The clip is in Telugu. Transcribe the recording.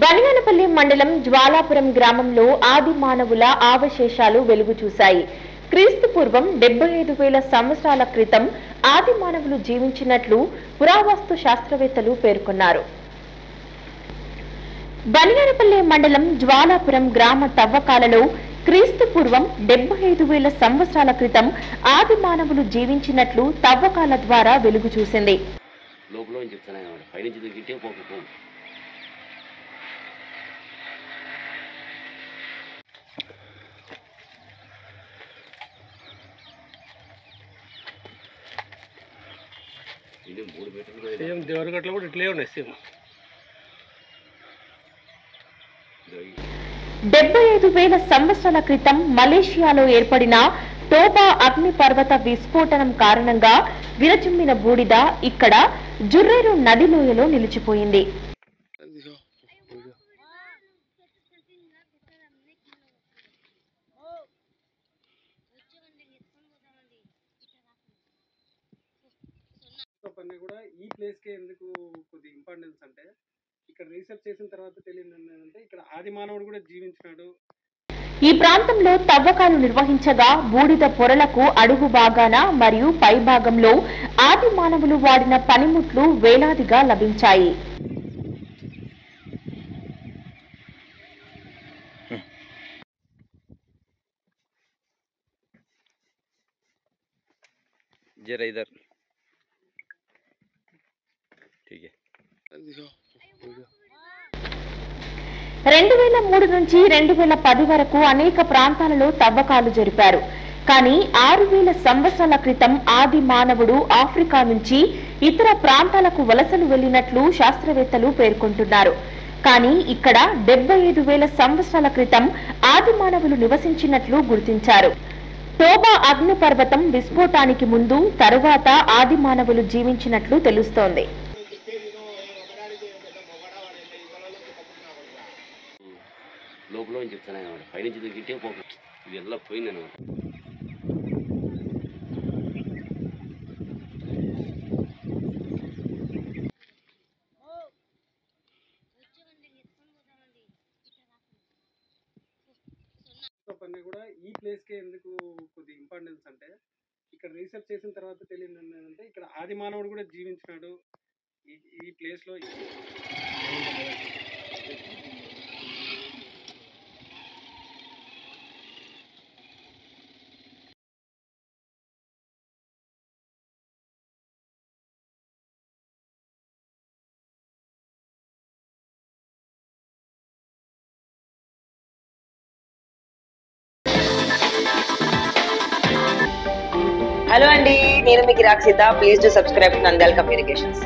బనియానపల్లి మండలం జ్వాలాపురం గ్రామంలో ఆది మానవుల అవశేషాలు వెలుగు చూశాయి. క్రీస్తు పూర్వం 75,000 సంవత్సరాల క్రితం ఆది మానవులు జీవించినట్లు పురావస్తు శాస్త్రవేత్తలు పేర్కొన్నారు. బనియానపల్లి మండలం జ్వాలాపురం గ్రామ తవ్వకాలలో క్రీస్తు పూర్వం 75,000 సంవత్సరాల క్రితం ఆది మానవులు జీవించినట్లు తవ్వకాల ద్వారా వెలుగు చూసింది. సేమ్ దేవరగట్ల కూడా ఇట్లే ఉన్నాయి. సేమ్ 75,000 సంవత్సరాల క్రితం మలేషియాలో ఏర్పడిన టోబా అగ్ని పర్వత విస్ఫోటనం కారణంగా విరచిమ్మిన బూడిద ఇక్కడ జుర్రేరు నది లోయలో నిలిచిపోయింది. కూడా ఈ ప్లేస్ కే ఎందుకు కొద్ది ఇంపార్టెన్స్ అంటే ఇక్కడ రీసెర్చ్ చేసిన తర్వాత తెలియదు అంటే ఇక్కడ ఆది మానవుడు కూడా జీవించినాడు. ఈ ప్రాంతంలో తవ్వకాలు నిర్వహించగా బూడిద పొరలకు అడుగు భాగాన మరియు పై భాగంలో ఆది మానవులు వాడిన పనిముట్లు వేలాదిగా లభించాయి. जरा इधर ठीक है. 2003 నుంచి 2010 వరకు అనేక ప్రాంతాలలో తవ్వకాలు జరిపారు. కానీ 6,000 సంవత్సరాల క్రితం ఆది మానవుడు ఆఫ్రికా నుంచి ఇతర ప్రాంతాలకు వలసలు వెళ్లినట్లు శాస్త్రవేత్తలు పేర్కొంటున్నారు. కానీ ఇక్కడ 75,000 సంవత్సరాల క్రితం ఆది మానవులు నివసించినట్లు గుర్తించారు. టోబా అగ్ని పర్వతం విస్ఫోటానికి ముందు తరువాత ఆది మానవులు జీవించినట్లు తెలుస్తోంది. లోపల చెప్తాను పైనుంచి దిగితే ఇది ఎలా పోయిందన్నమాట. కూడా ఈ ప్లేస్ కే ఎందుకు కొద్ది ఇంపార్టెన్స్ అంటే ఇక్కడ రీసెర్చ్ చేసిన తర్వాత తెలియదు అంటే ఇక్కడ ఆది మానవుడు కూడా జీవించినాడు ఈ ప్లేస్ లో. హలో అండి, నేను మీకు Rakshitha. Please to subscribe Nandyal communications.